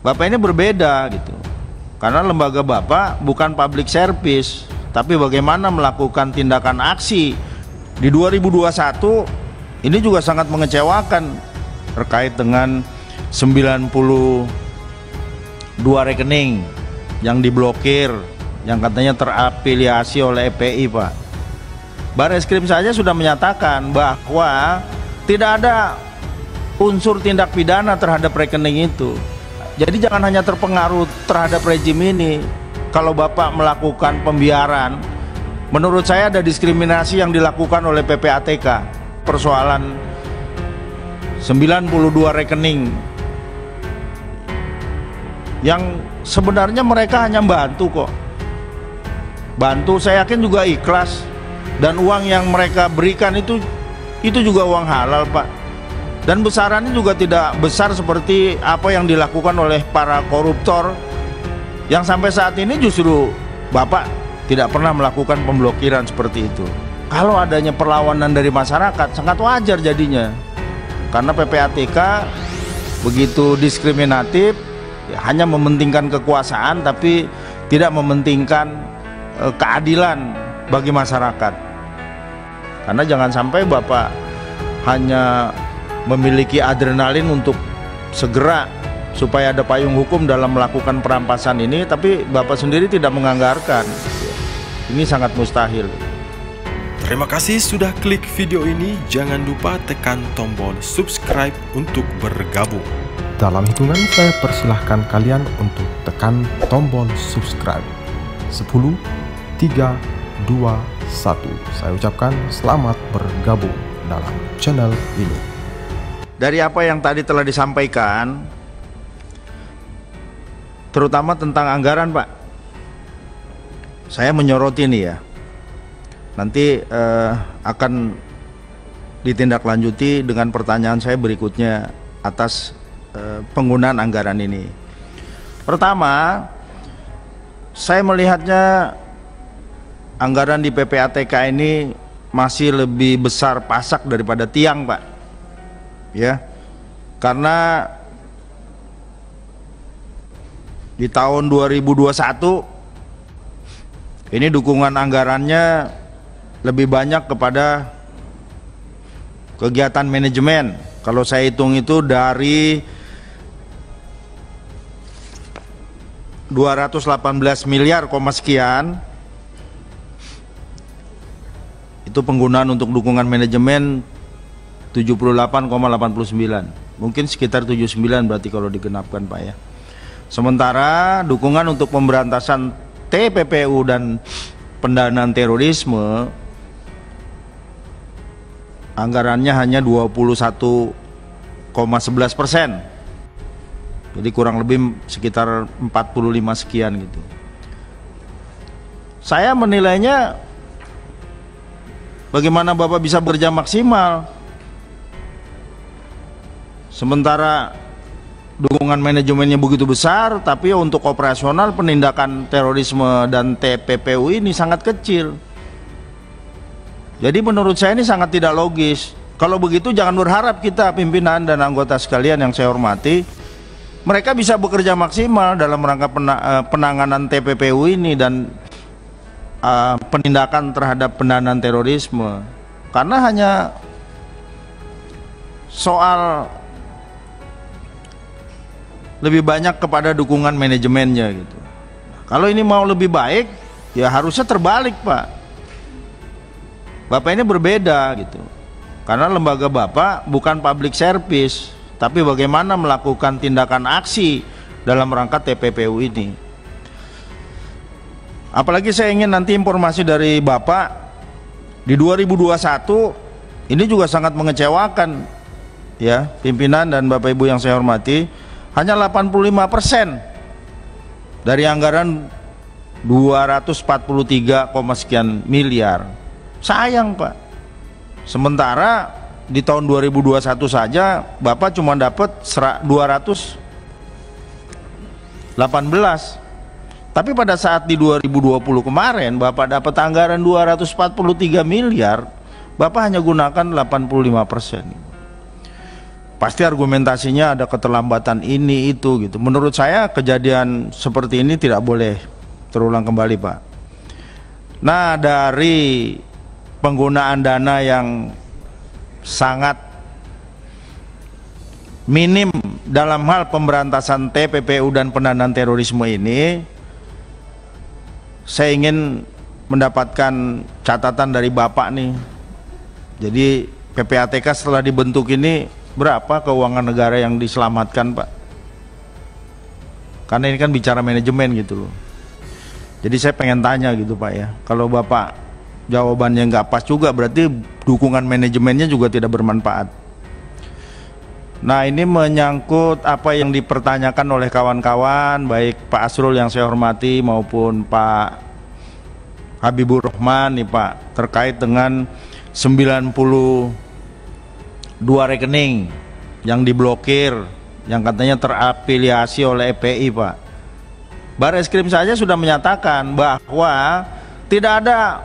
Bapak ini berbeda gitu. Karena lembaga Bapak bukan public service, tapi bagaimana melakukan tindakan aksi di 2021 ini juga sangat mengecewakan terkait dengan 92 rekening yang diblokir, yang katanya terafiliasi oleh FPI, Pak. Barreskrim saja sudah menyatakan bahwa tidak ada unsur tindak pidana terhadap rekening itu. Jadi jangan hanya terpengaruh terhadap rejim ini. Kalau Bapak melakukan pembiaran, menurut saya ada diskriminasi yang dilakukan oleh PPATK. Persoalan 92 rekening yang sebenarnya mereka hanya bantu kok. Bantu, saya yakin juga ikhlas. Dan uang yang mereka berikan itu juga uang halal, Pak. Dan besarannya juga tidak besar seperti apa yang dilakukan oleh para koruptor yang sampai saat ini justru Bapak tidak pernah melakukan pemblokiran seperti itu. Kalau adanya perlawanan dari masyarakat sangat wajar jadinya, karena PPATK begitu diskriminatif, ya, hanya mementingkan kekuasaan tapi tidak mementingkan keadilan bagi masyarakat. Karena jangan sampai Bapak hanya memiliki adrenalin untuk segera supaya ada payung hukum dalam melakukan perampasan ini, tapi Bapak sendiri tidak menganggarkan. Ini sangat mustahil. Terima kasih sudah klik video ini. Jangan lupa tekan tombol subscribe untuk bergabung. Dalam hitungan saya persilahkan kalian untuk tekan tombol subscribe. 10, 3, 2, 1. Saya ucapkan selamat bergabung dalam channel ini. Dari apa yang tadi telah disampaikan, terutama tentang anggaran, Pak, saya menyoroti ini ya. Nanti akan ditindaklanjuti dengan pertanyaan saya berikutnya atas penggunaan anggaran ini. Pertama, saya melihatnya anggaran di PPATK ini masih lebih besar pasak daripada tiang, Pak. Ya, karena di tahun 2021 ini dukungan anggarannya lebih banyak kepada kegiatan manajemen. Kalau saya hitung itu dari 218 miliar, sekian itu penggunaan untuk dukungan manajemen 78,89, mungkin sekitar 79 berarti kalau digenapkan, Pak ya. Sementara dukungan untuk pemberantasan TPPU dan pendanaan terorisme anggarannya hanya 21,11%, jadi kurang lebih sekitar 45 sekian gitu. Saya menilainya, bagaimana Bapak bisa bekerja maksimal sementara dukungan manajemennya begitu besar, tapi untuk operasional penindakan terorisme dan TPPU ini sangat kecil. Jadi menurut saya ini sangat tidak logis. Kalau begitu jangan berharap kita pimpinan dan anggota sekalian yang saya hormati, mereka bisa bekerja maksimal dalam rangka penanganan TPPU ini dan penindakan terhadap pendanaan terorisme. Karena hanya soal lebih banyak kepada dukungan manajemennya gitu. Kalau ini mau lebih baik, ya harusnya terbalik, Pak. Bapak ini berbeda gitu. Karena lembaga Bapak bukan public service, tapi bagaimana melakukan tindakan aksi dalam rangka TPPU ini. Apalagi saya ingin nanti informasi dari Bapak di 2021 ini juga sangat mengecewakan ya, pimpinan dan Bapak Ibu yang saya hormati. Hanya 85% dari anggaran 243, sekian miliar. Sayang, Pak. Sementara di tahun 2021 saja Bapak cuma dapat 218. Tapi pada saat di 2020 kemarin Bapak dapat anggaran 243 miliar, Bapak hanya gunakan 85%. pasti argumentasinya ada keterlambatan ini itu gitu. Menurut saya kejadian seperti ini tidak boleh terulang kembali, Pak. Nah, dari penggunaan dana yang sangat minim dalam hal pemberantasan TPPU dan pendanaan terorisme ini, saya ingin mendapatkan catatan dari Bapak nih. Jadi PPATK setelah dibentuk ini berapa keuangan negara yang diselamatkan, Pak? Karena ini kan bicara manajemen gitu loh. Jadi saya pengen tanya gitu, Pak ya. Kalau Bapak jawabannya nggak pas juga, berarti dukungan manajemennya juga tidak bermanfaat. Nah, ini menyangkut apa yang dipertanyakan oleh kawan-kawan, baik Pak Asrul yang saya hormati maupun Pak Habibur Rahman nih Pak, terkait dengan 92 rekening yang diblokir, yang katanya terafiliasi oleh FPI, Pak. Barreskrim saja sudah menyatakan bahwa tidak ada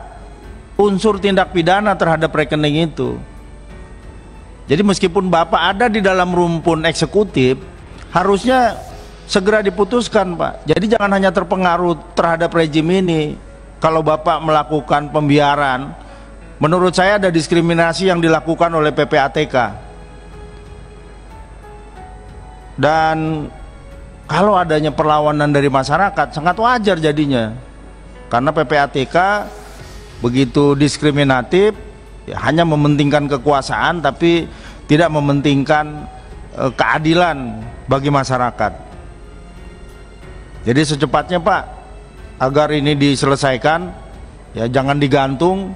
unsur tindak pidana terhadap rekening itu. Jadi meskipun Bapak ada di dalam rumpun eksekutif, harusnya segera diputuskan, Pak. Jadi jangan hanya terpengaruh terhadap rejim ini. Kalau Bapak melakukan pembiaran, menurut saya ada diskriminasi yang dilakukan oleh PPATK. Dan kalau adanya perlawanan dari masyarakat, sangat wajar jadinya. Karena PPATK begitu diskriminatif, ya, hanya mementingkan kekuasaan tapi tidak mementingkan keadilan bagi masyarakat. Jadi secepatnya, Pak, agar ini diselesaikan, ya jangan digantung.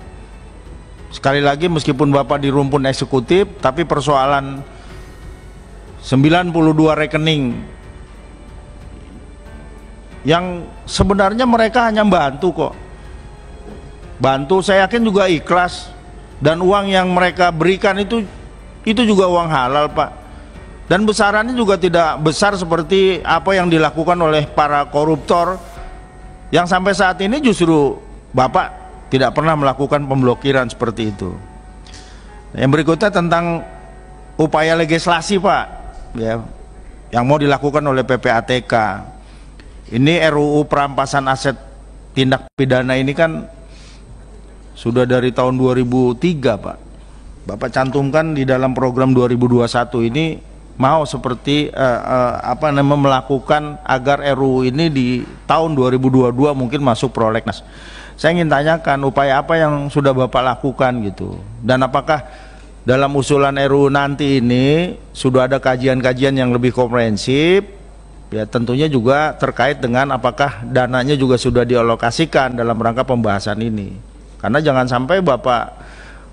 Sekali lagi, meskipun Bapak di rumpun eksekutif, tapi persoalan 92 rekening yang sebenarnya mereka hanya bantu kok. Bantu, saya yakin juga ikhlas, dan uang yang mereka berikan itu juga uang halal, Pak. Dan besarannya juga tidak besar seperti apa yang dilakukan oleh para koruptor yang sampai saat ini justru Bapak tidak pernah melakukan pemblokiran seperti itu. Yang berikutnya tentang upaya legislasi, Pak, ya, yang mau dilakukan oleh PPATK. Ini RUU perampasan aset tindak pidana ini kan sudah dari tahun 2003, Pak. Bapak cantumkan di dalam program 2021 ini mau seperti melakukan agar RUU ini di tahun 2022 mungkin masuk prolegnas. Saya ingin tanyakan upaya apa yang sudah Bapak lakukan gitu, dan apakah dalam usulan RUU nanti ini sudah ada kajian-kajian yang lebih komprehensif, ya tentunya juga terkait dengan apakah dananya juga sudah dialokasikan dalam rangka pembahasan ini. Karena jangan sampai Bapak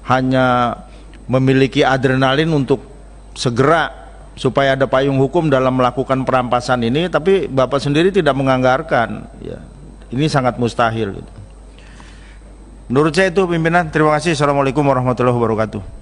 hanya memiliki adrenalin untuk segera supaya ada payung hukum dalam melakukan perampasan ini, tapi Bapak sendiri tidak menganggarkan, ya, ini sangat mustahil gitu. Menurut saya itu, pimpinan. Terima kasih. Assalamualaikum warahmatullahi wabarakatuh.